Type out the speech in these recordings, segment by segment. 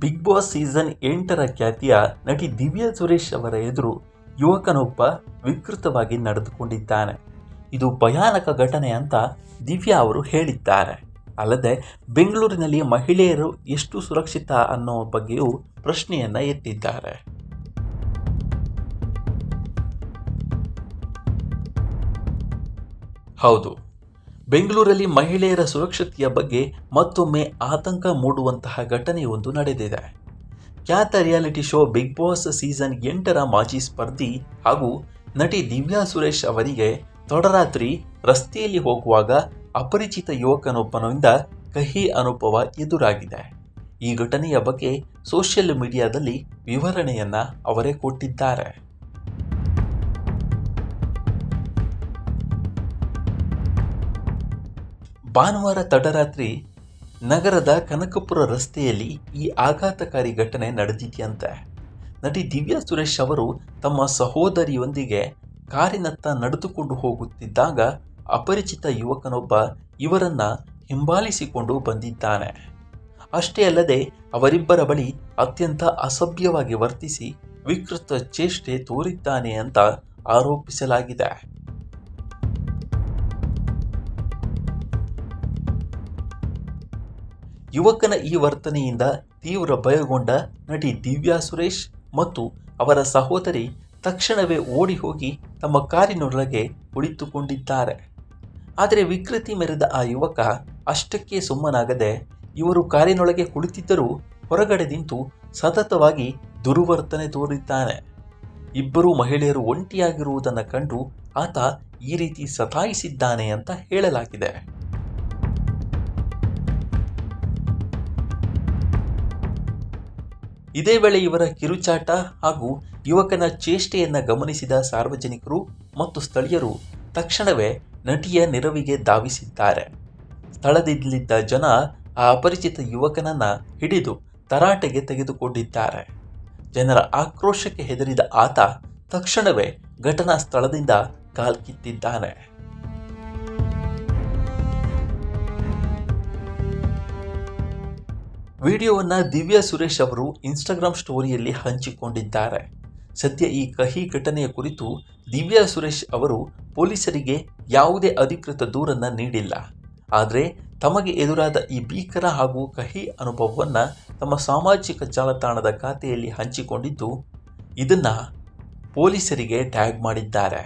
Big Boss season 8ರ ಖ್ಯಾತಿಯ ನಟಿ ದಿವ್ಯಾ ಸುರೇಶ್ ಅವರ ಎದುರು ಯುವಕನೊಬ್ಬ ವಿಕೃತವಾಗಿ ನಡೆದುಕೊಂಡಿದ್ದಾನೆ. ಇದು ಭಯಾನಕ ಘಟನೆ ಅಂತ ದಿವ್ಯಾ ಅವರು ಹೇಳಿದ್ದಾರೆ. ಅಲ್ಲದೆ ಬೆಂಗಳೂರಿನಲ್ಲಿ ಮಹಿಳೆಯರು ಎಷ್ಟು ಸುರಕ್ಷಿತ ಅನ್ನೋ ಬಗ್ಗೆಯೂ ಪ್ರಶ್ನೆಯನ್ನ ಎತ್ತಿದ್ದಾರೆ. ಹೌದು, ಬೆಂಗಳೂರಲ್ಲಿ ಮಹಿಳೆಯರ ಸುರಕ್ಷತೆಯ ಬಗ್ಗೆ ಮತ್ತೊಮ್ಮೆ ಆತಂಕ ಮೂಡುವಂತಹ ಘಟನೆಯೊಂದು ನಡೆದಿದೆ. ಖ್ಯಾತ reality show Bigg Boss season 8ರ ಮಾಜಿ ಸ್ಪರ್ಧಿ ಹಾಗೂ ನಟಿ ದಿವ್ಯಾ ಸುರೇಶ್ ಅವರಿಗೆ ತಡರಾತ್ರಿ ರಸ್ತೆಯಲ್ಲಿ ಹೋಗುವಾಗ ಅಪರಿಚಿತ ಯುವಕನೊಬ್ಬನಿಂದ ಕಹಿ ಅನುಭವ ಎದುರಾಗಿದೆ. ಈ ಘಟನೆಯ ಬಗ್ಗೆ ಸೋಷಿಯಲ್ ಮೀಡಿಯಾದಲ್ಲಿ ವಿವರಣೆಯನ್ನ ಅವರೇ ಕೊಟ್ಟಿದ್ದಾರೆ. ಭಾನುವಾರ ತಡರಾತ್ರಿ ನಗರದ ಕನಕಪುರ ರಸ್ತೆಯಲ್ಲಿ ಈ ಆಘಾತಕಾರಿ ಘಟನೆ ನಡೆದಿದೆಯಂತೆ. ನಟಿ ದಿವ್ಯಾ ಸುರೇಶ್ ಅವರು ತಮ್ಮ ಸಹೋದರಿಯೊಂದಿಗೆ ಕಾರಿನತ್ತ ನಡೆದುಕೊಂಡು ಹೋಗುತ್ತಿದ್ದಾಗ ಅಪರಿಚಿತ ಯುವಕನೊಬ್ಬ ಇವರನ್ನ ಹಿಂಬಾಲಿಸಿಕೊಂಡು ಬಂದಿದ್ದಾನೆ. ಅಷ್ಟೇ ಅಲ್ಲದೆ ಅವರಿಬ್ಬರ ಬಳಿ ಅತ್ಯಂತ ಅಸಭ್ಯವಾಗಿ ವರ್ತಿಸಿ ವಿಕೃತ ಚೇಷ್ಟೆ ತೋರಿದ್ದಾನೆ ಅಂತ ಆರೋಪಿಸಲಾಗಿದೆ. ಯುವಕನ ಈ ವರ್ತನೆಯಿಂದ ತೀವ್ರ ಭಯಗೊಂಡ ನಟಿ ದಿವ್ಯಾ ಸುರೇಶ್ ಮತ್ತು ಅವರ ಸಹೋದರಿ ತಕ್ಷಣವೇ ಓಡಿ ಹೋಗಿ ತಮ್ಮ ಕಾರಿನೊಳಗೆ ಕುಳಿತುಕೊಂಡಿದ್ದಾರೆ. ಆದರೆ ವಿಕೃತಿ ಮೆರೆದ ಆ ಯುವಕ ಅಷ್ಟಕ್ಕೆ ಸುಮ್ಮನಾಗದೆ ಇವರು ಕಾರಿನೊಳಗೆ ಕುಳಿತಿದ್ದರೂ ಹೊರಗಡೆ ನಿಂತು ಸತತವಾಗಿ ದುರ್ವರ್ತನೆ ತೋರಿದ್ದಾನೆ. ಇಬ್ಬರು ಮಹಿಳೆಯರು ಒಂಟಿಯಾಗಿರುವುದನ್ನು ಕಂಡು ಆತ ಈ ರೀತಿ ಸತಾಯಿಸಿದ್ದಾನೆ ಅಂತ ಹೇಳಲಾಗಿದೆ. ಇದೇ ವೇಳೆ ಇವರ ಕಿರುಚಾಟ ಹಾಗೂ ಯುವಕನ ಚೇಷ್ಟೆಯನ್ನ ಗಮನಿಸಿದ ಸಾರ್ವಜನಿಕರು ಮತ್ತು ಸ್ಥಳೀಯರು ತಕ್ಷಣವೇ ನಟಿಯ ನೆರವಿಗೆ ಧಾವಿಸಿದ್ದಾರೆ. ಸ್ಥಳದಲ್ಲಿದ್ದ ಜನ ಆ ಅಪರಿಚಿತ ಯುವಕನನ್ನ ಹಿಡಿದು ತರಾಟೆಗೆ ತೆಗೆದುಕೊಂಡಿದ್ದಾರೆ. ಜನರ ಆಕ್ರೋಶಕ್ಕೆ ಹೆದರಿದ ಆತ ತಕ್ಷಣವೇ ಘಟನಾ ಸ್ಥಳದಿಂದ ಕಾಲ್ಕಿತ್ತಿದ್ದಾನೆ. ವಿಡಿಯೋವನ್ನು ದಿವ್ಯಾ ಸುರೇಶ್ ಅವರು ಇನ್ಸ್ಟಾಗ್ರಾಮ್ ಸ್ಟೋರಿಯಲ್ಲಿ ಹಂಚಿಕೊಂಡಿದ್ದಾರೆ. ಸದ್ಯ ಈ ಕಹಿ ಘಟನೆಯ ಕುರಿತು ದಿವ್ಯಾ ಸುರೇಶ್ ಅವರು ಪೊಲೀಸರಿಗೆ ಯಾವುದೇ ಅಧಿಕೃತ ದೂರನ್ನ ನೀಡಿಲ್ಲ. ಆದರೆ ತಮಗೆ ಎದುರಾದ ಈ ಭೀಕರ ಹಾಗೂ ಕಹಿ ಅನುಭವವನ್ನು ತಮ್ಮ ಸಾಮಾಜಿಕ ಜಾಲತಾಣದ ಖಾತೆಯಲ್ಲಿ ಹಂಚಿಕೊಂಡಿದ್ದು ಇದನ್ನ ಪೊಲೀಸರಿಗೆ ಟ್ಯಾಗ್ ಮಾಡಿದ್ದಾರೆ.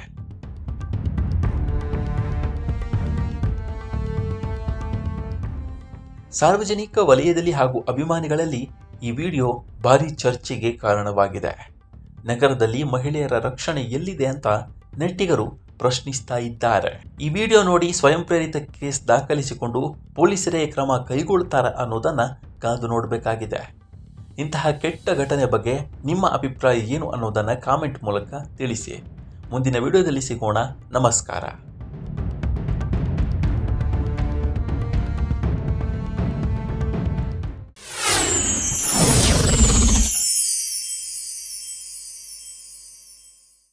ಸಾರ್ವಜನಿಕ ವಲಯದಲ್ಲಿ ಹಾಗೂ ಅಭಿಮಾನಿಗಳಲ್ಲಿ ಈ ವಿಡಿಯೋ ಭಾರಿ ಚರ್ಚೆಗೆ ಕಾರಣವಾಗಿದೆ. ನಗರದಲ್ಲಿ ಮಹಿಳೆಯರ ರಕ್ಷಣೆ ಎಲ್ಲಿದೆ ಅಂತ ನೆಟ್ಟಿಗರು ಪ್ರಶ್ನಿಸ್ತಾ ಇದ್ದಾರೆ. ಈ ವಿಡಿಯೋ ನೋಡಿ ಸ್ವಯಂ ಪ್ರೇರಿತ ಕೇಸ್ ದಾಖಲಿಸಿಕೊಂಡು ಪೊಲೀಸರೇ ಕ್ರಮ ಕೈಗೊಳ್ತಾರ ಅನ್ನೋದನ್ನ ಕಾದು ನೋಡಬೇಕಾಗಿದೆ. ಇಂತಹ ಕೆಟ್ಟ ಘಟನೆ ಬಗ್ಗೆ ನಿಮ್ಮ ಅಭಿಪ್ರಾಯ ಏನು ಅನ್ನೋದನ್ನ ಕಾಮೆಂಟ್ ಮೂಲಕ ತಿಳಿಸಿ. ಮುಂದಿನ ವಿಡಿಯೋದಲ್ಲಿ ಸಿಗೋಣ. ನಮಸ್ಕಾರ.